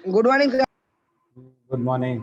Good morning sir. Good morning.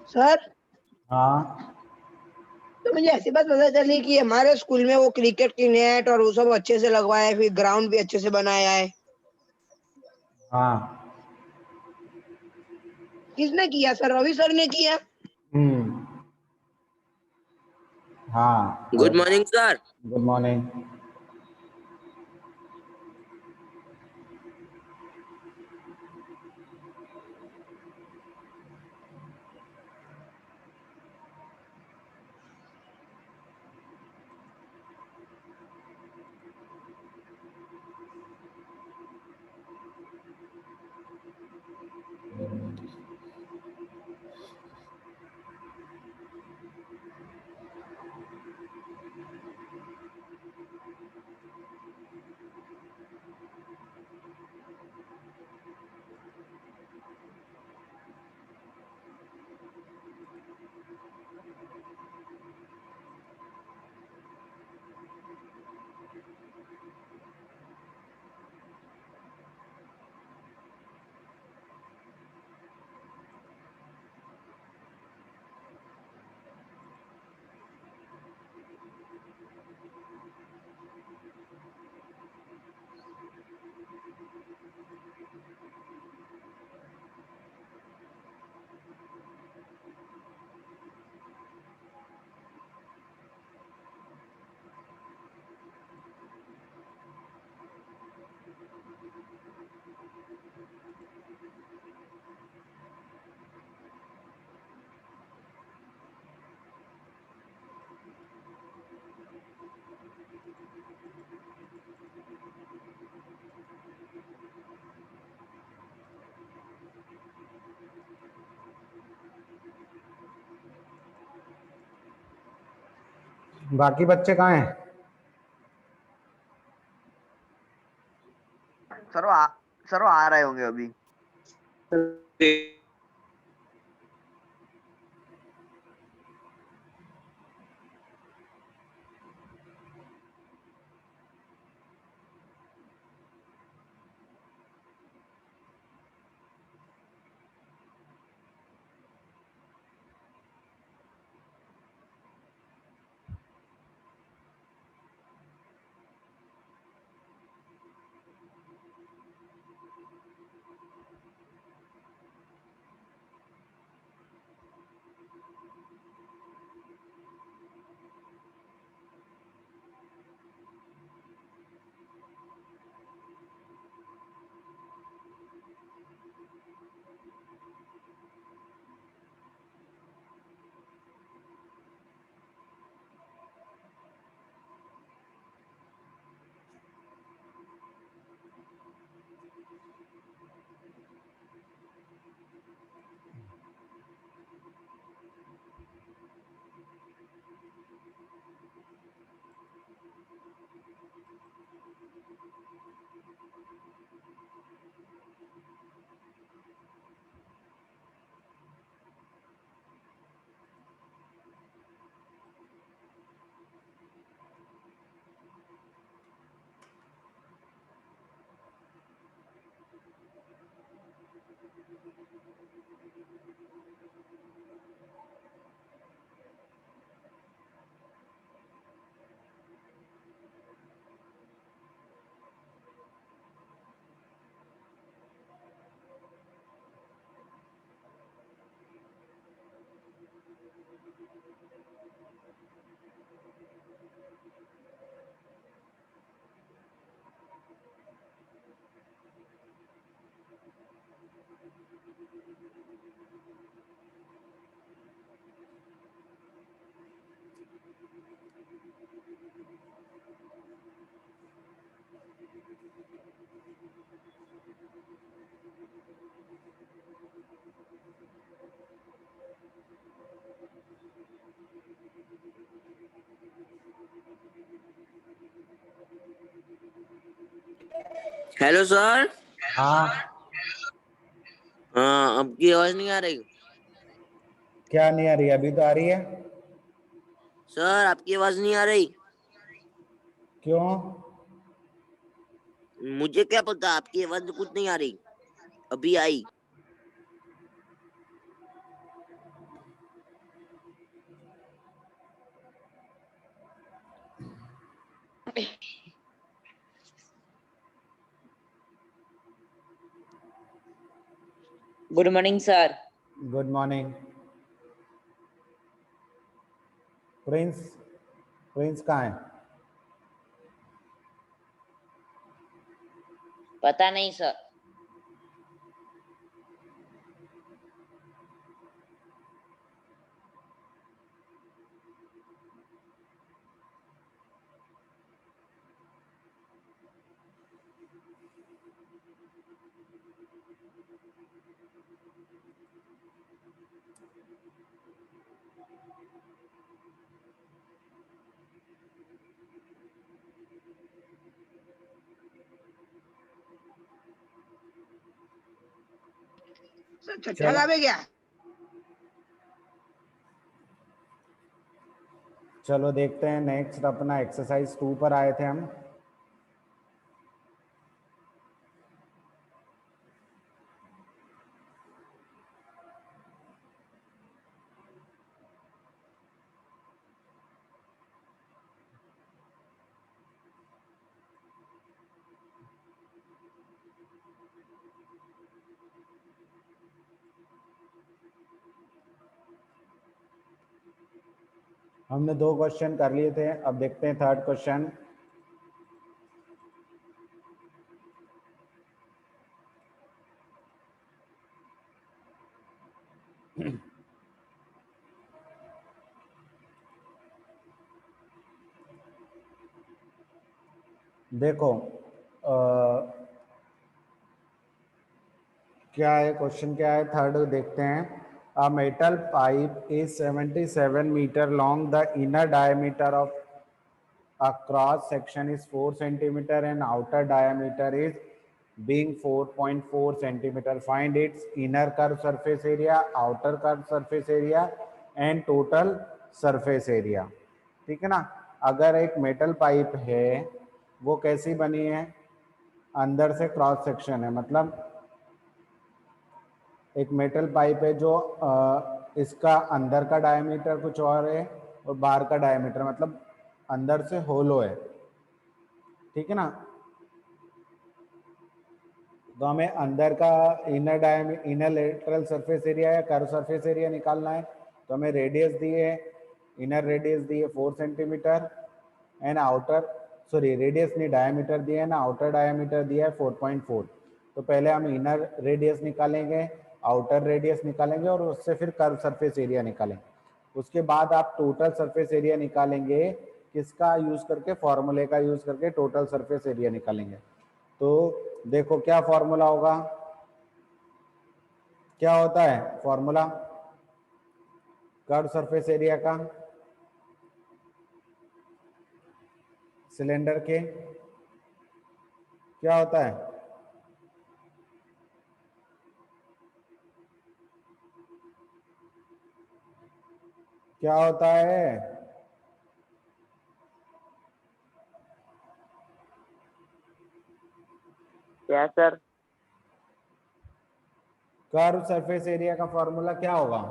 Sir हाँ, तो मुझे ऐसी बात पता चली कि हमारे स्कूल में वो क्रिकेट की नेट और वो सब अच्छे से लगवाया है, फिर ग्राउंड भी अच्छे से बनाया है। हाँ। किसने किया सर? रवि सर ने किया। हम्म। हाँ। Good morning sir. Good morning. बाकी बच्चे कहाँ हैं? सर वो आ रहे होंगे अभी। Hello sir. हाँ, हाँ, आपकी आवाज नहीं आ रही। क्या नहीं आ रही? अभी तो आ रही है। सर आपकी आवाज नहीं आ रही। क्यों? मुझे क्या पता, आपकी आवाज तो कुछ नहीं आ रही। अभी आई। Good morning sir. Good morning. Prince, Prince कहाँ है? पता नहीं सर। सर छठा चलो कहाँ पे गया? चलो देखते हैं। नेक्स्ट अपना एक्सरसाइज 2 पर आए थे हम। हमने 2 क्वेश्चन कर लिए थे, अब देखते हैं थर्ड क्वेश्चन। देखो क्या है क्वेश्चन, क्या है थर्ड देखते हैं। A metal pipe is 77 metre long, the inner diameter of a cross section is 4 centimeter and outer diameter is being 4.4 centimeter. Find its inner curve surface area, outer curve surface area and total surface area. ठीक है ना? अगर एक metal pipe है, वो कैसी बनी है? अंदर से क्रॉस सेक्शन है, मतलब एक मेटल पाइप है जो इसका अंदर का डायमीटर कुछ और है और बाहर का डायमीटर मतलब अंदर से होलो है। ठीक है ना? तो हमें अंदर का इनर लेटरल सरफेस एरिया या कर्व सरफेस एरिया निकालना है। तो हमें रेडियस दिए है, इनर रेडियस दिए 4 सेंटीमीटर एंड आउटर रेडियस नहीं डायमीटर दिया है ना, आउटर डायमीटर दिया है 4.4। तो पहले हम इनर रेडियस निकालेंगे, आउटर रेडियस निकालेंगे और उससे फिर कर्व सरफेस एरिया निकालेंगे। उसके बाद आप टोटल सरफेस एरिया निकालेंगे, किसका यूज करके? फॉर्मूले का यूज करके टोटल सरफेस एरिया निकालेंगे। तो देखो क्या फॉर्मूला होगा, क्या होता है फॉर्मूला कर्व सरफेस एरिया का सिलेंडर के? क्या होता है? क्या होता है? क्या सर? कर्व सरफेस एरिया का फॉर्मूला क्या होगा?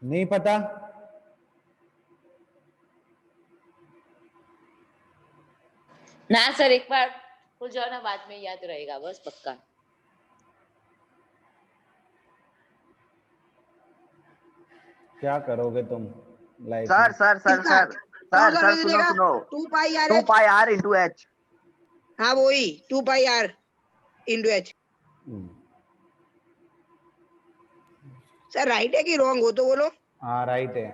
नहीं पता? ना सर, एक बार खुल जाओ ना, बाद में याद रहेगा बस पक्का। क्या करोगे तुम लाइफ सर में? सर सर कितना सर कौन सर सा सर दे सुनो देगा? सुनो। 2 pi two RH। Pi R into H. हाँ वही 2 pi R into H। Hmm, sir right है कि रॉन्ग हो तो बोलो। हाँ राइट है।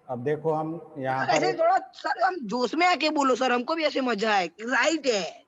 अब देखो हम यहाँ सर पर ऐसे एक थोड़ा सर हम जोश में आके बोलो सर, हमको भी ऐसे मजा है। राइट है।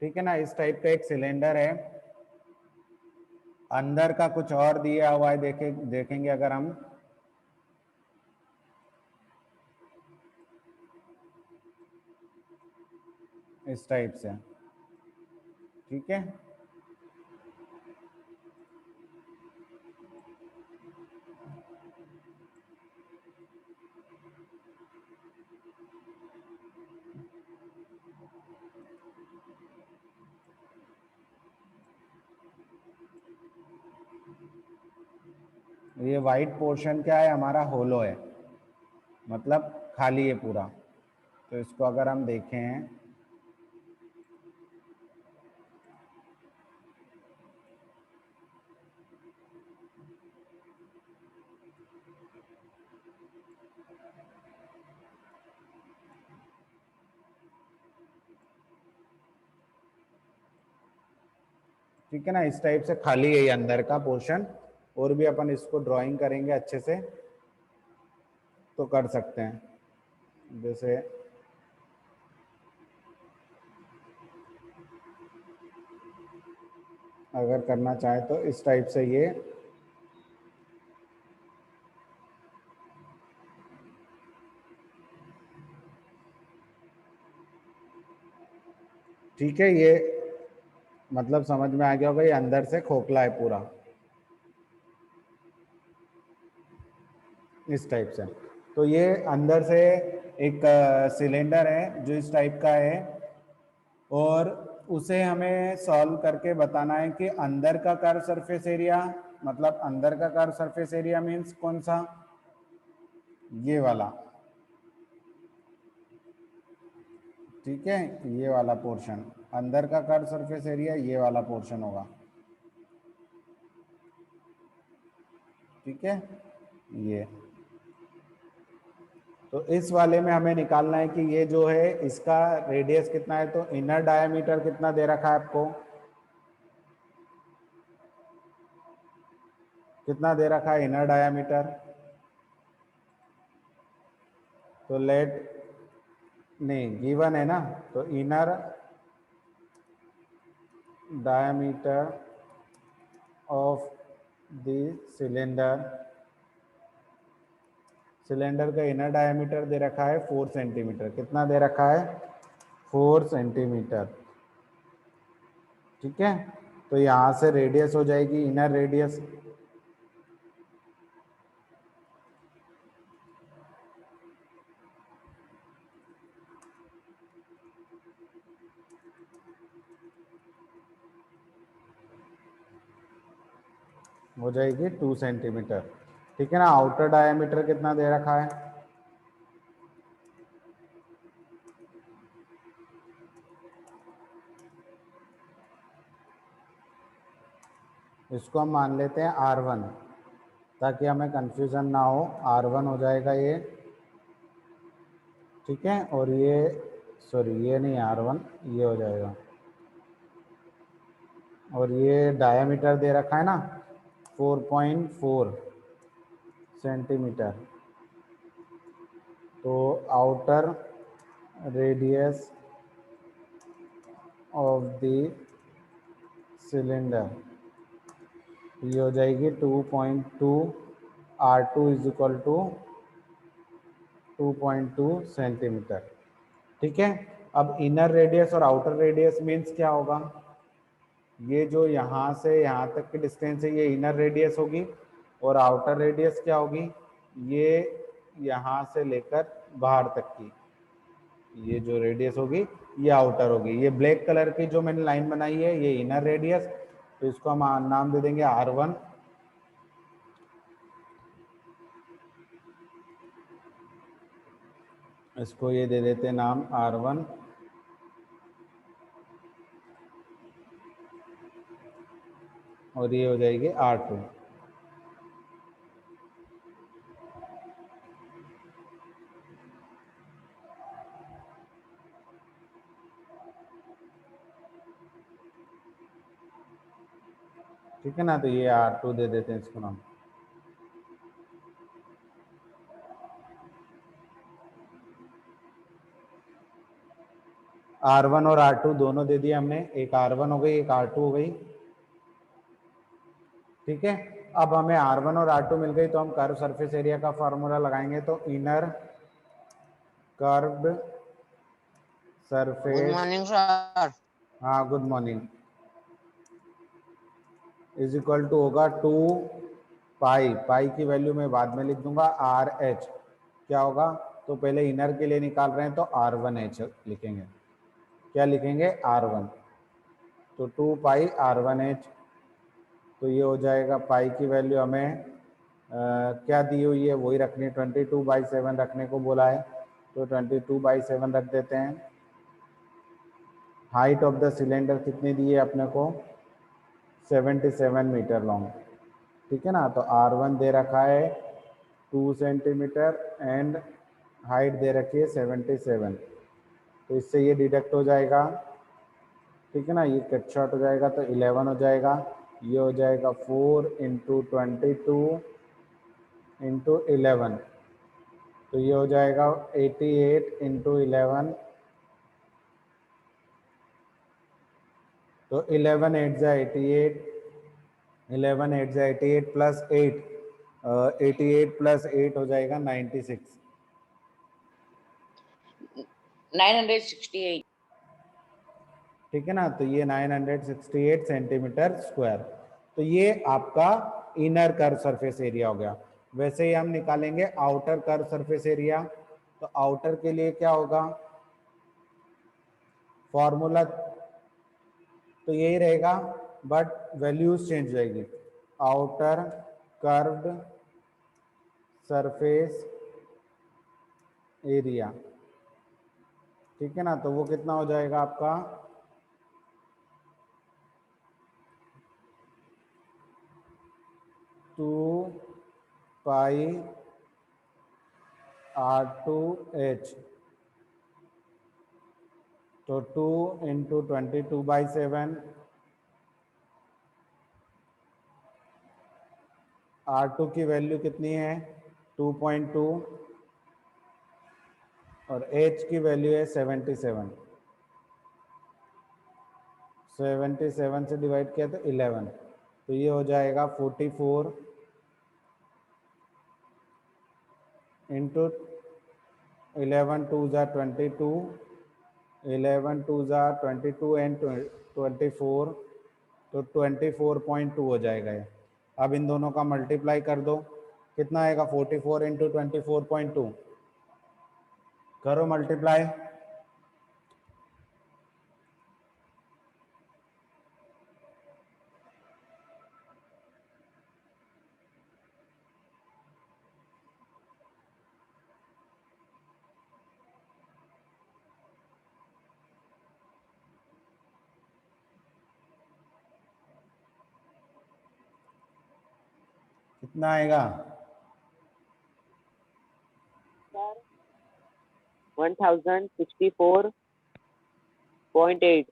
ठीक है ना, इस टाइप का एक सिलेंडर है, अंदर का कुछ और दिया हुआ है, देखेंगे अगर हम। इस टाइप से, ठीक है। ये वाइट पोर्शन क्या है हमारा? होलो है, मतलब खाली है पूरा। तो इसको अगर हम देखें, ठीक है ना, इस टाइप से खाली है ये अंदर का पोर्शन। और भी अपन इसको ड्राइंग करेंगे अच्छे से तो कर सकते हैं। जैसे अगर करना चाहे तो इस टाइप से ये, ठीक है। ये मतलब समझ में आ गया होगा, ये अंदर से खोखला है पूरा, इस टाइप से। तो ये अंदर से एक सिलेंडर है जो इस टाइप का है, और उसे हमें सॉल्व करके बताना है कि अंदर का कर्व सरफेस एरिया, मतलब अंदर का कर्व सरफेस एरिया मीन्स कौन सा? ये वाला, ठीक है, ये वाला पोर्शन। अंदर का कर्व सरफेस एरिया ये वाला पोर्शन होगा, ठीक है। ये तो इस वाले में हमें निकालना है कि ये जो है इसका रेडियस कितना है। तो इनर डायमीटर कितना दे रखा है आपको? कितना दे रखा है इनर डायमीटर? तो लेट, नहीं गिवन है ना, तो inner diameter of the cylinder, cylinder का इनर डायमीटर दे रखा है 4 सेंटीमीटर। कितना दे रखा है? 4 सेंटीमीटर, ठीक है। तो यहाँ से रेडियस हो जाएगी, इनर रेडियस, हो जाएगी 2 सेंटीमीटर, ठीक है ना। आउटर डायमीटर कितना दे रखा है? इसको हम मान लेते हैं R1, ताकि हमें कंफ्यूजन ना हो। R1 हो जाएगा ये, ठीक है। और ये, सॉरी ये नहीं R1, ये हो जाएगा। और ये डायमीटर दे रखा है ना 4.4 सेंटीमीटर। तो outer radius of the cylinder ये हो जाएगी 2.2। R2 is equal to 2.2 centimetre. ठीक है, अब इनर रेडियस और आउटर रेडियस मीन्स क्या होगा, ये जो यहाँ से यहाँ तक की डिस्टेंस है ये इनर रेडियस होगी, और आउटर रेडियस क्या होगी, ये यहाँ से लेकर बाहर तक की ये जो रेडियस होगी ये आउटर होगी। ये ब्लैक कलर की जो मैंने लाइन बनाई है ये इनर रेडियस, तो इसको हम नाम दे देंगे R1। इसको ये दे देते हैं नाम R1, और ये हो जाएगी R2। ठीक है ना, तो ये R2 दे देते हैं इसको नाम। R1 और R2 दोनों दे दिए हमने, एक R1 हो गई एक R2 हो गई। ठीक है, अब हमें R1 और R2 मिल गई तो हम कर्व सरफेस एरिया का फॉर्मूला लगाएंगे। तो inner curved surface, good morning sir. हाँ good morning, is equal to होगा 2 पाई, पाई की वैल्यू मैं बाद में लिख दूंगा, RH क्या होगा, तो पहले इनर के लिए निकाल रहे हैं तो R1H लिखेंगे। क्या लिखेंगे, R1, तो 2 पाई R1H, तो ये हो जाएगा पाई की वैल्यू हमें क्या दी हुई है वही रखनी है, 22/7 रखने को बोला है, तो 22/7 रख देते हैं। हाइट ऑफ द सिलेंडर कितनी दी है अपने को, 77 मीटर लॉन्ग। ठीक है ना, तो R1 दे रखा है 2 सेंटीमीटर एंड हाइट दे रखी है 77, तो इससे ये डिडक्ट हो जाएगा। ठीक है ना, ये कट शॉर्ट हो जाएगा तो 11 हो जाएगा, ये हो जाएगा 4 × 22 × 11, तो ये हो जाएगा 88 × 11, तो 11 8 जा 88, 11 8 जा 88 प्लस 8, 88 प्लस 8 हो जाएगा 96। 968। ठीक है ना, तो ये 968 सेंटीमीटर स्क्वायर, तो ये आपका इनर कर्व सरफेस एरिया हो गया। वैसे ही हम निकालेंगे आउटर कर्व सरफेस एरिया, तो आउटर के लिए क्या होगा फॉर्मूला, तो यही रहेगा बट वैल्यूज चेंज हो जाएगी। आउटर कर्व्ड सरफेस एरिया, ठीक है ना, तो वो कितना हो जाएगा आपका 2 पाई R2H, तो 2 × 22/7, R2 की वैल्यू कितनी है 2.2 और H की वैल्यू है 77, 77 से डिवाइड किया तो 11, तो ये हो जाएगा 44 × 11 2 जा 22, 11 2 जा 22 एंड 24, तो 24.2 हो जाएगा ये। अब इन दोनों का मल्टीप्लाई कर दो, कितना आएगा 44 × 24.2, करो मल्टीप्लाई, कितना आएगा 1064.8।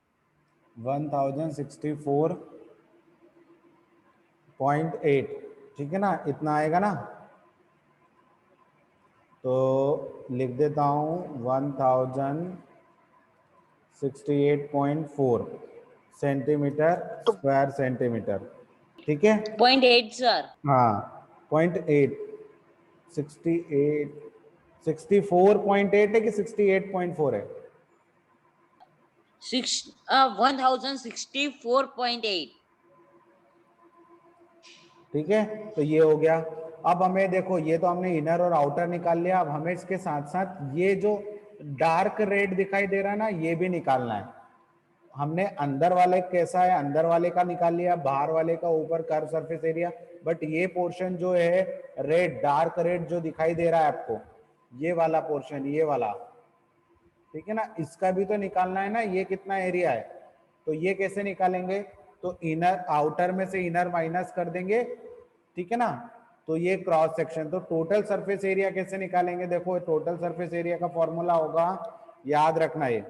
1064.8, ठीक है ना, इतना आएगा ना, तो लिख देता हूँ 1068.4 सेंटीमीटर स्क्वायर सेंटीमीटर। ठीक है, 0.8 सर। हाँ 0.8, 68 64.8 है कि 68.4 है? 1064.8. ठीक है, तो ये हो गया। अब हमें देखो, ये तो हमने इनर और आउटर निकाल लिया। अब हमें इसके साथ साथ ये जो डार्क रेड दिखाई दे रहा है ना, ये भी निकालना है। हमने अंदर वाले कैसा है, अंदर वाले का निकाल लिया, बाहर वाले का ऊपर कर्व सरफेस एरिया। बट ये पोर्शन जो है रेड, डार्क रेड जो दिखाई दे रहा है आपको, ये वाला पोर्शन, ये वाला, ठीक है ना, इसका भी तो निकालना है ना, ये कितना एरिया है। तो ये कैसे निकालेंगे? तो इनर, आउटर में से इनर माइनस कर देंगे, ठीक है ना। तो ये क्रॉस सेक्शन, तो टोटल सरफेस एरिया कैसे निकालेंगे? देखो, टोटल सरफेस एरिया का फॉर्मूला होगा, याद रखना, ये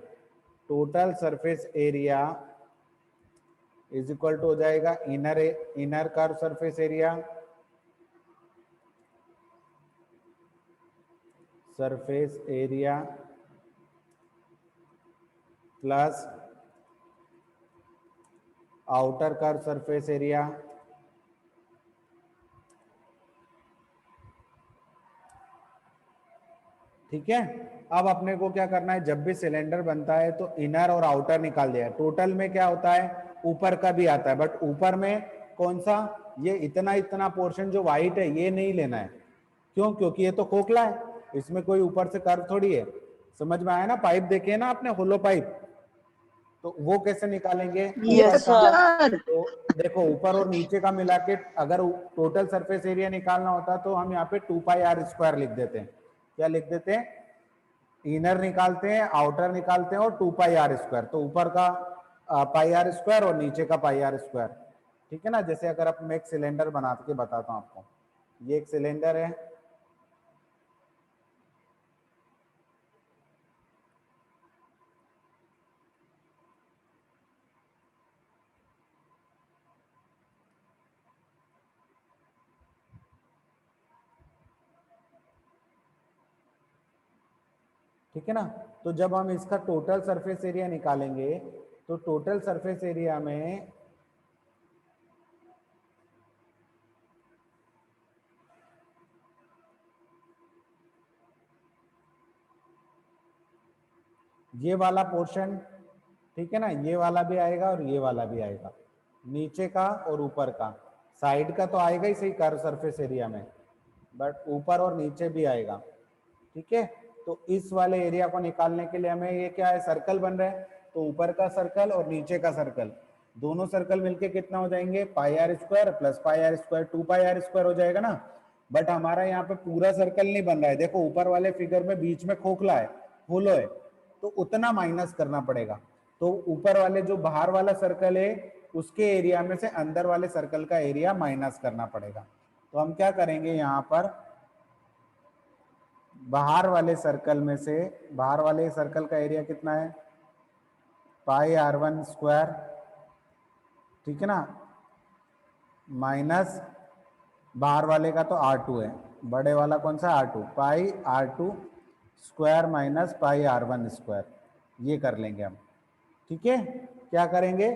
total surface area is equal to हो जाएगा inner curve surface area plus outer curve surface area ठीक है। अब अपने को क्या करना है, जब भी सिलेंडर बनता है तो इनर और आउटर निकाल दिया है। टोटल में क्या होता है, ऊपर का भी आता है, बट ऊपर में कौन सा, ये इतना इतना पोर्शन जो व्हाइट है ये नहीं लेना है। क्यों? क्योंकि ये तो खोखला है, इसमें कोई ऊपर से कर्व थोड़ी है। समझ में आया ना? पाइप देखे ना आपने, होलो पाइप, तो वो कैसे निकालेंगे ऊपर यस का? सर। तो देखो, ऊपर और नीचे का मिला के अगर टोटल सरफेस एरिया निकालना होता तो हम यहाँ पे 2πr² लिख देते हैं। क्या लिख देते हैं? इनर निकालते हैं, आउटर निकालते हैं और 2πr²। तो ऊपर का πr² और नीचे का πr², ठीक है ना। जैसे अगर अब मैं एक सिलेंडर बना के बताता हूँ आपको, ये एक सिलेंडर है, ठीक है ना। तो जब हम इसका टोटल सरफेस एरिया निकालेंगे तो टोटल सरफेस एरिया में ये वाला पोर्शन, ठीक है ना, ये वाला भी आएगा और ये वाला भी आएगा, नीचे का और ऊपर का। साइड का तो आएगा ही सही कर्व सरफेस एरिया में, बट ऊपर और नीचे भी आएगा, ठीक है। तो इस वाले एरिया को निकालने के लिए हमें, ये क्या है, सर्कल बन रहा है, तो ऊपर का सर्कल और नीचे का सर्कल, दोनों सर्कल मिलके कितना हो जाएंगे, πr² प्लस πr², 2πr² हो जाएगा ना। बट हमारा यहाँ पे पूरा सर्कल नहीं बन रहा है। देखो, ऊपर वाले फिगर में बीच में खोखला है, होलो है, तो उतना माइनस करना पड़ेगा। तो ऊपर वाले जो बाहर वाला सर्कल है उसके एरिया में से अंदर वाले सर्कल का एरिया माइनस करना पड़ेगा। तो हम क्या करेंगे, यहाँ पर बाहर वाले सर्कल में से, बाहर वाले सर्कल का एरिया कितना है, πr1², ठीक है ना, माइनस बाहर वाले का तो r2 है, बड़े वाला कौन सा, r2, πr2² माइनस πr1², ये कर लेंगे हम, ठीक है। क्या करेंगे,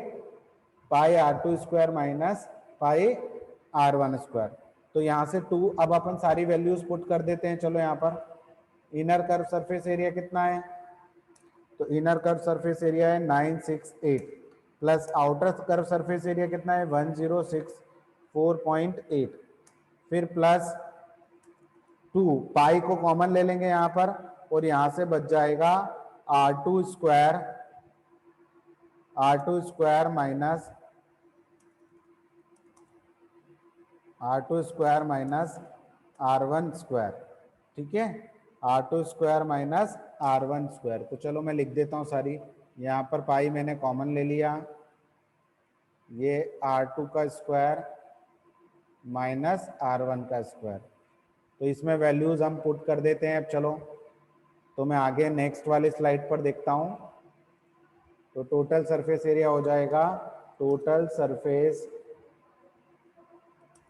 πr2² माइनस πr1²। तो यहाँ से 2, अब अपन सारी वैल्यूज पुट कर देते हैं। चलो, यहाँ पर इनर कर्व सरफेस एरिया कितना है, तो इनर कर्व सरफेस एरिया है 968 plus outer curve surface area कितना है 1064.8, फिर प्लस 2, पाई को कॉमन ले लेंगे यहाँ पर, और यहाँ से बच जाएगा r2² माइनस r1², ठीक है, r2² माइनस r1²। तो चलो मैं लिख देता हूँ सारी, यहाँ पर पाई मैंने कॉमन ले लिया, ये r2 का स्क्वायर माइनस r1 का स्क्वायर। तो इसमें वैल्यूज हम पुट कर देते हैं। अब चलो, तो मैं आगे नेक्स्ट वाली स्लाइड पर देखता हूँ। तो टोटल सरफेस एरिया हो जाएगा, total surface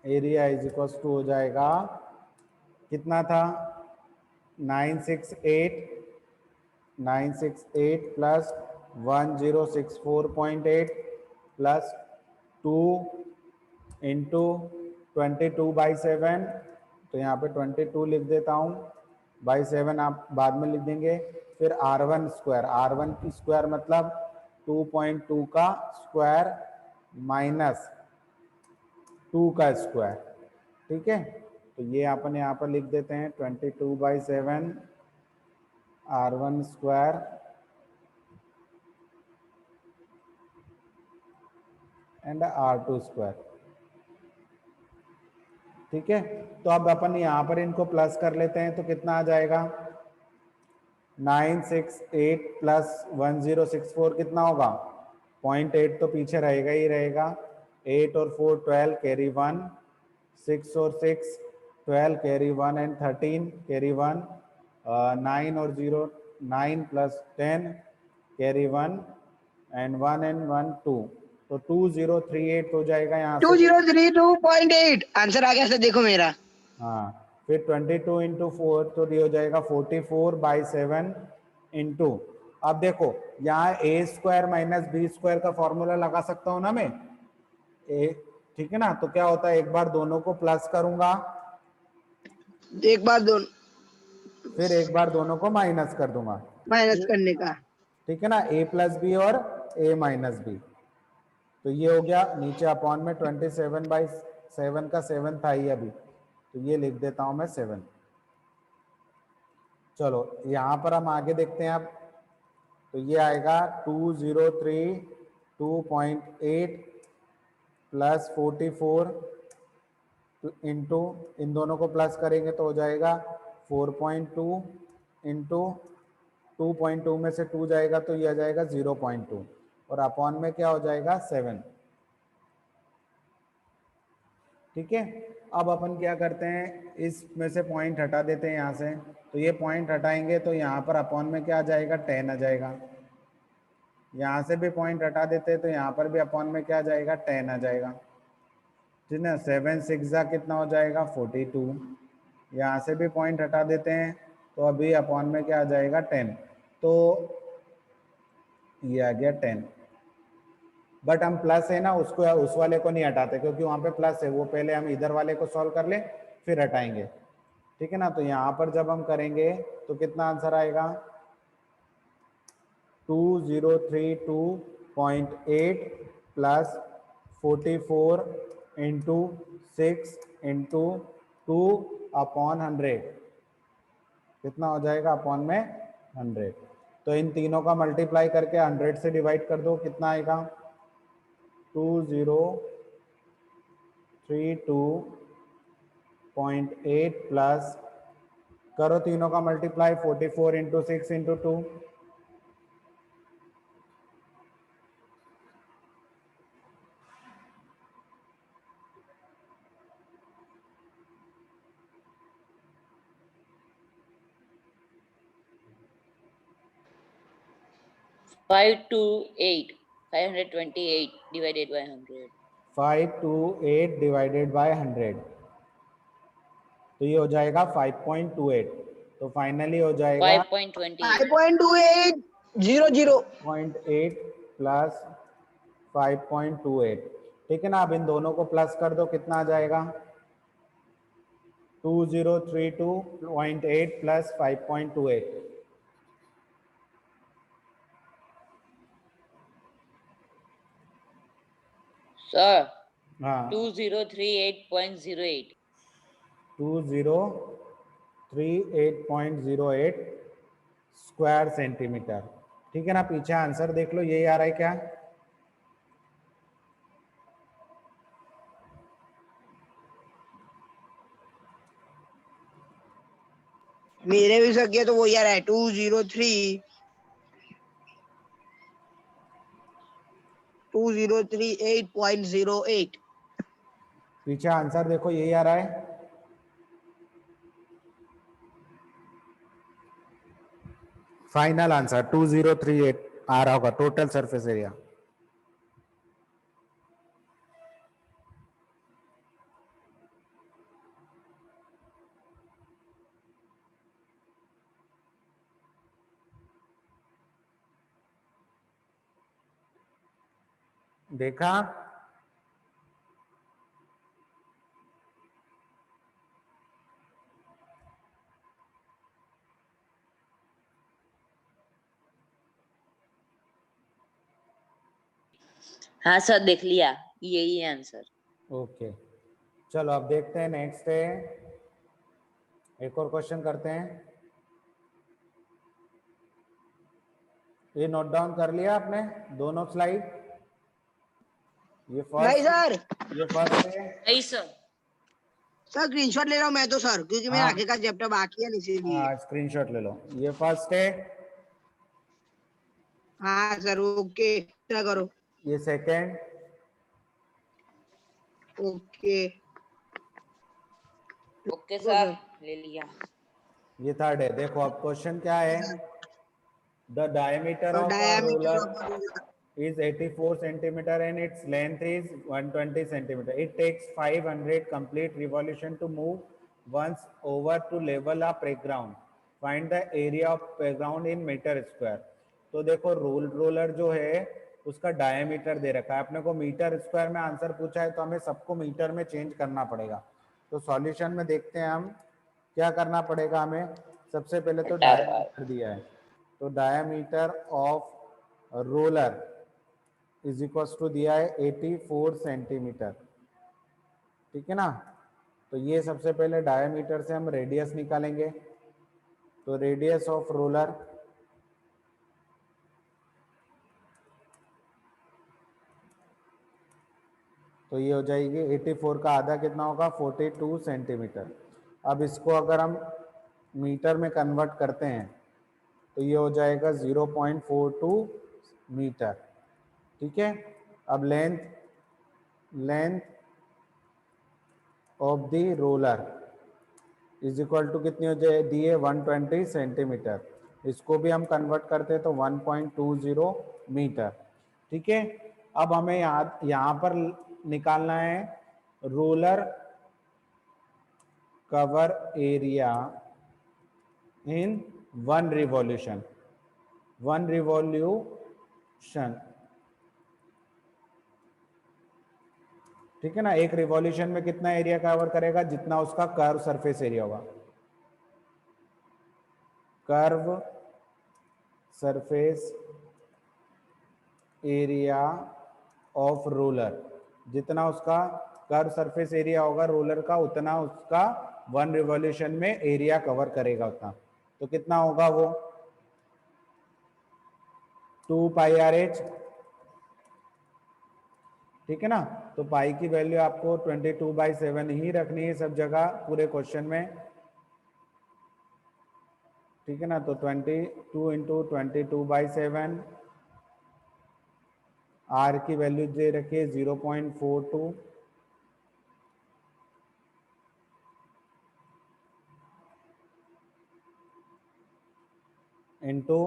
area is equal to हो जाएगा, कितना था, 968 प्लस 1064.8 प्लस 2 इंटू 22/7, तो यहाँ पे 22 लिख देता हूँ, बाई 7 आप बाद में लिख देंगे। फिर R1 स्क्वायर, R1 की स्क्वायर मतलब 2.2 का स्क्वायर माइनस 2 का स्क्वायर, ठीक है। तो ये अपन यहाँ पर लिख देते हैं 22/7 R1 square and R2 square, ठीक है। तो अब अपन यहाँ पर इनको प्लस कर लेते हैं, तो कितना आ जाएगा 968 प्लस 1064 कितना होगा 0.8, तो पीछे रहेगा ही रहेगा। 8 और 4 12 कैरी 1, 6 और 6 12 कैरी 1 एंड 13 कैरी 1, 9 और 0 9 प्लस 10 कैरी 1 एंड 1 एंड 1 2, तो 2038 हो जाएगा यहाँ से। 2032.8 आंसर आ गया सर, देखो मेरा। हाँ, फिर 22 इंटू 4 तो ये हो जाएगा 44/7 इंटू, अब देखो यहाँ ए स्क्वायर माइनस बी स्क्वायर का फॉर्मूला लगा सकता हूँ ना मैं, ए, ठीक है ना। तो क्या होता है, एक बार दोनों को प्लस करूंगा, एक बार दो फिर एक बार दोनों को माइनस कर दूंगा, माइनस करने का। ठीक है ना, ए प्लस बी और ए माइनस बी। तो ये हो गया नीचे अपॉन में 27/7 का 7 था ही अभी, तो ये लिख देता हूं मैं 7। चलो यहाँ पर हम आगे देखते हैं अब, तो ये आएगा 2032.8 प्लस 44 इंटू, इन दोनों को प्लस करेंगे तो हो जाएगा 4.2 इंटू 2.2 में से 2 जाएगा तो ये आ जाएगा 0.2 और अपॉन में क्या हो जाएगा 7, ठीक है। अब अपन क्या करते हैं, इसमें से पॉइंट हटा देते हैं यहाँ से, तो ये पॉइंट हटाएंगे तो यहाँ पर अपॉन में क्या आ जाएगा 10 आ जाएगा। यहाँ से भी पॉइंट हटा देते हैं तो यहाँ पर भी अपॉन में क्या आ जाएगा 10 आ जाएगा, ठीक है। 7 6 जा कितना हो जाएगा 42, यहाँ से भी पॉइंट हटा देते हैं तो अभी अपॉन में क्या आ जाएगा 10, तो ये आ गया 10। बट हम प्लस है ना उसको, उस वाले को नहीं हटाते क्योंकि वहाँ पे प्लस है, वो पहले हम इधर वाले को सॉल्व कर ले फिर हटाएंगे, ठीक है ना। तो यहाँ पर जब हम करेंगे तो कितना आंसर आएगा 2032.8 प्लस 44 इंटू 6 इंटू 2 अपॉन 100, कितना हो जाएगा अपॉन में 100। तो इन तीनों का मल्टीप्लाई करके 100 से डिवाइड कर दो, कितना आएगा 2032.8 प्लस, करो तीनों का multiply 44 into 6 into 2, Five to eight. 528 divided by 100. 528 divided by 100, तो ये हो जाएगा 5.28, तो फाइनली हो जाएगा 5.28. 5.2800। 0.8 प्लस 5.28, ठीक है ना। अब इन दोनों को प्लस कर दो, कितना आ जाएगा 2032.8 प्लस 5.28, Sir, हाँ 2038.08. 2038.08 स्क्वायर सेंटीमीटर, ठीक है ना। पीछे आंसर देख लो, यही आ रहा है क्या, मेरे भी सक गया तो वो यार है 2038.08। पीछे आंसर देखो यही आ रहा है। फाइनल आंसर 2038 आ रहा होगा टोटल सरफेस एरिया। देखा, हाँ सर देख लिया, यही है आंसर। ओके, चलो अब देखते हैं नेक्स्ट है, एक और क्वेश्चन करते हैं। ये नोट डाउन कर लिया आपने दोनों स्लाइड? ये नहीं फर्स्ट, सर, ये फर्स्ट है। नहीं सर। सर स्क्रीनशॉट ले रहा हूँ मैं तो सर, क्योंकि मेरा हाँ आगे का चैप्टर बाकी है ना, इसीलिए। हाँ, स्क्रीनशॉट ले लो। ये फर्स्ट है, हाँ सर, ओके, क्या करो। ये सेकंड, ओके ओके देखो सर, सर। ले लिया। ये थर्ड है। देखो अब क्वेश्चन क्या है, the diameter of a diameter roller of a ruler. is 84 centimeter and its length is 120 centimeter. It takes 500 complete revolution to move once over to level a playground. Find the area of playground in meter square. तो देखो roller जो है उसका diameter दे रखा है अपने को, metre square में आंसर पूछा है तो हमें सबको मीटर में चेंज करना पड़ेगा। तो सॉल्यूशन में देखते हैं हम क्या करना पड़ेगा हमें। सबसे पहले तो डायमीटर दिया है, तो diameter of roller is equal to दिया है 84 सेंटीमीटर, ठीक है ना। तो ये सबसे पहले डायमीटर से हम रेडियस निकालेंगे, तो रेडियस ऑफ रोलर तो ये हो जाएगी 84 का आधा कितना होगा 42 सेंटीमीटर। अब इसको अगर हम मीटर में कन्वर्ट करते हैं तो ये हो जाएगा 0.42 मीटर, ठीक है। अब length of the roller is equal to कितनी हो जाए दी है 120 सेंटीमीटर, इसको भी हम कन्वर्ट करते हैं तो 1.20 मीटर, ठीक है। अब हमें यहाँ पर निकालना है roller cover area in one revolution, ठीक है ना। एक रिवॉल्यूशन में कितना एरिया कवर करेगा, जितना उसका कर्व सरफेस एरिया होगा, curve surface area of roller, जितना उसका कर्व सरफेस एरिया होगा रोलर का उतना उसका वन रिवॉल्यूशन में एरिया कवर करेगा उतना। तो कितना होगा वो 2 पाई आर एच, ठीक है ना। तो पाई की वैल्यू आपको 22/7 ही रखनी है सब जगह पूरे क्वेश्चन में, ठीक है ना। तो 22 इंटू 22/7, आर की वैल्यू दे रखिए 0.42 इंटू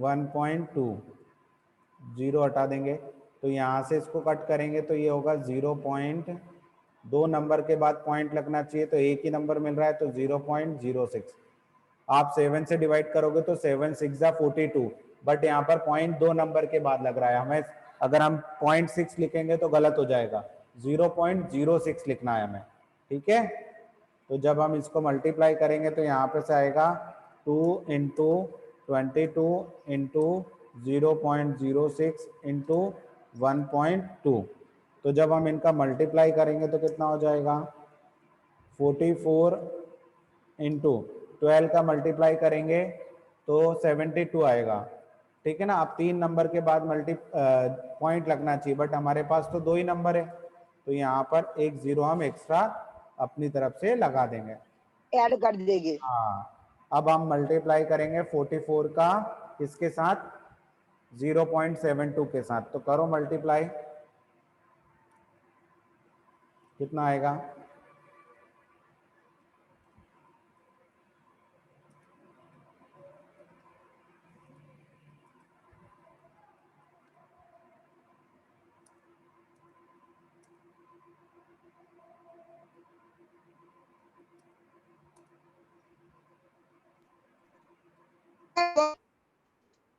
1.2, जीरो हटा देंगे तो यहाँ से इसको कट करेंगे तो ये होगा 0.2 नंबर के बाद पॉइंट लगना चाहिए, तो एक ही नंबर मिल रहा है तो 0.06। आप 7 से डिवाइड करोगे तो 7 6 जा 42, बट यहाँ पर 0.2 नंबर के बाद लग रहा है हमें, अगर हम 0.6 लिखेंगे तो गलत हो जाएगा, 0.06 लिखना है हमें, ठीक है। तो जब हम इसको मल्टीप्लाई करेंगे तो यहाँ पे से आएगा 2 इंटू 22 इंटू 0.06 इंटू 1.2। तो जब हम इनका मल्टीप्लाई करेंगे तो कितना हो जाएगा 44 इंटू 12 का मल्टीप्लाई करेंगे तो 72 आएगा, ठीक है ना। अब 3 नंबर के बाद पॉइंट लगना चाहिए, बट हमारे पास तो 2 ही नंबर है, तो यहाँ पर एक जीरो हम एक्स्ट्रा अपनी तरफ से लगा देंगे, ऐड कर देंगे। हाँ। अब हम मल्टीप्लाई करेंगे 44 का किसके साथ 0.72 के साथ, तो करो मल्टीप्लाई, कितना आएगा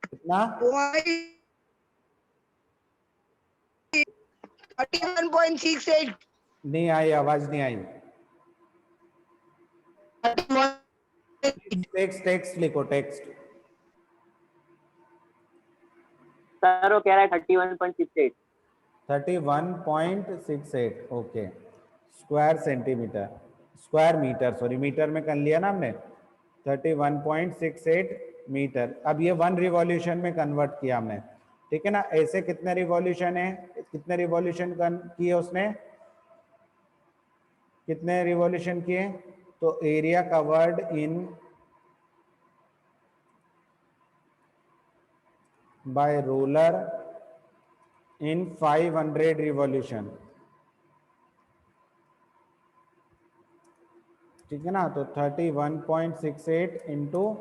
कितना 31.68। नहीं आई, आवाज नहीं आई। टेक्स्ट लिखो, टेक्स्ट। सर वो कह रहा है 31.68। 31.68 okay, square centimetre, square metre, sorry metre में कर लिया ना हमने, 31.68 मीटर। अब ये 1 रिवॉल्यूशन में कन्वर्ट किया हमने, ठीक है ना। ऐसे कितने रिवॉल्यूशन है, कितने रिवॉल्यूशन किए उसने, कितने रिवॉल्यूशन किए, तो area covered in by roller in 500 revolution, ठीक है ना। तो 31.68 इंटू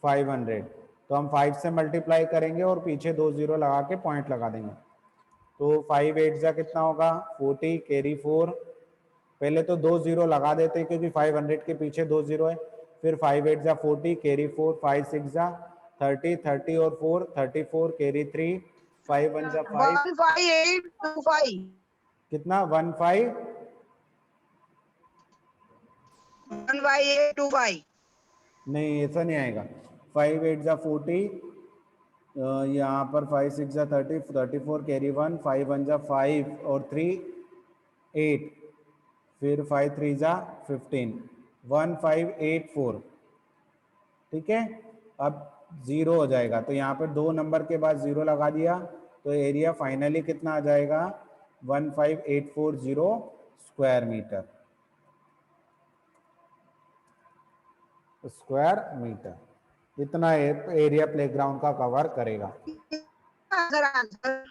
500, तो हम 5 से मल्टीप्लाई करेंगे और पीछे 2 जीरो लगा के पॉइंट लगा देंगे। तो 5 8 जा कितना होगा 40, कैरी 4, पहले तो 2 जीरो लगा देते क्योंकि 500 के पीछे 2 जीरो है, फिर 5 8 जा 40, कैरी 4, 5 6 जा 30, 30 और 4 34, कैरी 3, 5 1 जा 5, 15825 कितना 15, 15825 नहीं ऐसा नहीं आएगा, 5 8 जा 40, यहाँ पर 5 6 जा 30, 34 कैरी 1, 5 1 जा 5 और 3 8, फिर 5 3 जा 15, 1584, ठीक है। अब जीरो हो जाएगा, तो यहाँ पर 2 नंबर के बाद जीरो लगा दिया, तो एरिया फाइनली कितना आ जाएगा 15840 स्क्वायर मीटर, स्क्वायर मीटर। इतना एरिया प्लेग्राउंड का कवर करेगा। आंसर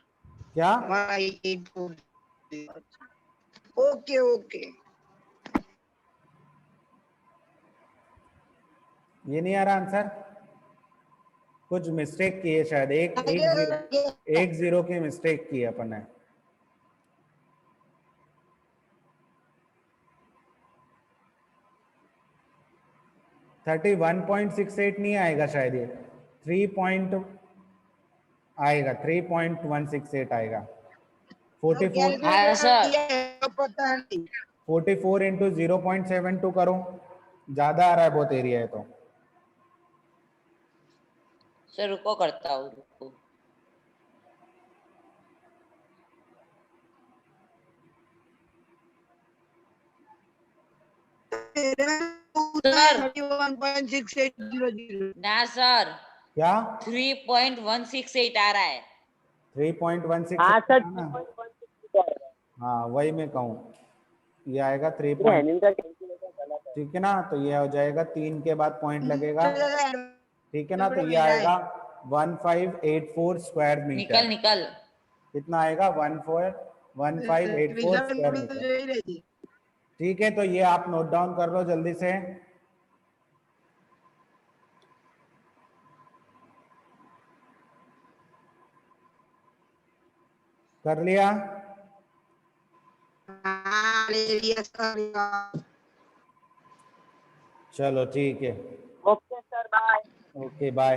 क्या 15840। ओके ओके, ये नहीं आ रहा आंसर, कुछ मिस्टेक की है शायद, एक जीरो की मिस्टेक की है अपन ने। थर्टी 1.68 नहीं आएगा शायद, ये 3 आएगा, 3.168 आएगा। 44 हाँ सर, पता नहीं। 44 इंटू 0.72 करो, ज्यादा आ रहा है बहुत एरिया है तो। सर रुको करता हूँ, रुको। सर 31.6800। ना सर, क्या 3.168 आ रहा है। 3.16 हाँ सर, ना, हाँ वही मैं कहूँ, ये आएगा 3 ये हैनिंग का कैलकुलेटर गलत है। ठीक है ना। तो ये हो जाएगा 3 के बाद पॉइंट लगेगा, ठीक है ना। तो ये आएगा 1584 स्क्वायर निकल मीटर, निकल। कितना आएगा 1584 स्क्वायर मीटर, ठीक है। तो ये आप नोट डाउन कर लो जल्दी से। कर लिया, चलो ठीक है, okay sir, bye. Okay bye.